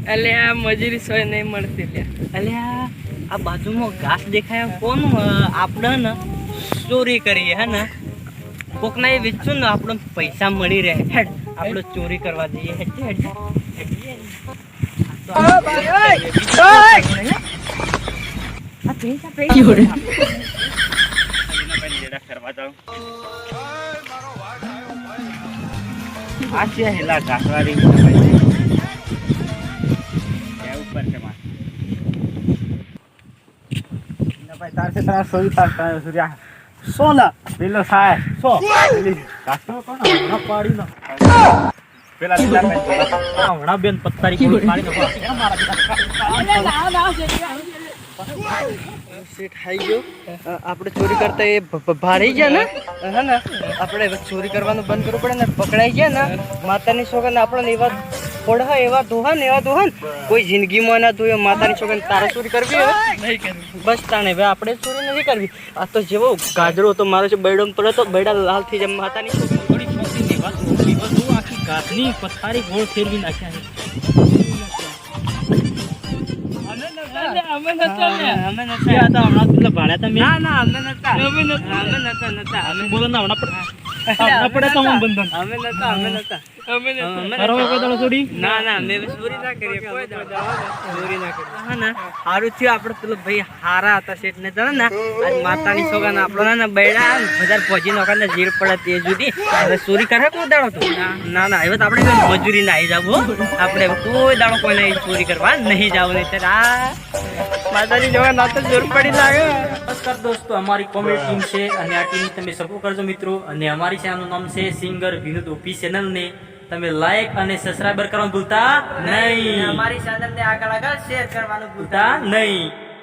અલે આ મજૂરી સોય નહીં મળતી લ્યા. અલ્યા આ બાજુમાં ઘાસ દેખાય કોણ આપણે ને ચોરી કરીએ હે ને કોકના એ વેચશું ને આપણે પૈસા મળી રહે હેડ આપણે ચોરી કરવા જઈએ હેડ હેડ આપણે ચોરી કરતા એ ભારી ગયા ને હે ને આપણે ચોરી કરવાનું બંધ કરવું પડે ને પકડાઈ ગયા ને માતાની સોગંદ આપણને એવા ફોડા એવા દોહન કોઈ જિંદગીમાં ના ધોયો માતાની સોગંદ તારે ચોરી કરવી હવે નહીં કરવી બસ તાણે હવે આપણે ચોરી નથી કરવી. આ તો જેવો ગાજરો હતો મારો છે બૈડો પડે તો બૈડા લાલ થઈ જાય માતાની સોગંદ આખી ગાજની પથારી ગોળ ફેરવી નાખ્યા અમે નતા હમણાં તું ભાડ્યા તમે ના અમે નતા બોલો ના હમણાં પડે તો બંધન અમે નતા ચોરી ના મેં ચોરી ના કરીએ કોઈ ચોરી ના કરી હા ના સારું થયું આપણે પેલો ભાઈ હારા હતા શેઠ ને તને ને આજ માતાની સોગંદ આપણો ને બૈડા બજાર પહોંચી નોખા ને જીર પડે તે જુદી હવે ચોરી કરે કોઈ દાડો તો ના હવે તો આપણે મજૂરી ના આવી જવું આપણે કોઈ દાડો કોઈ નહીં ચોરી કરવા નહીં જવું નહીં ત્યારે માતાની સોગંદ ના તો જોર પડી લાગે. નમસ્કાર દોસ્તો અમારી કોમેડી ટીમ છે અને આ ટીમ તમે સપોર્ટ કરજો મિત્રો અને અમારી ચેનલનું નામ છે સિંગર વિનોદ ઓપી ચેનલ ને તમે લાઈક અને સબસ્ક્રાઇબર કરવાનું ભૂલતા નહીં. અમારી ચેનલ ને આગળ શેર કરવાનું ભૂલતા નહીં.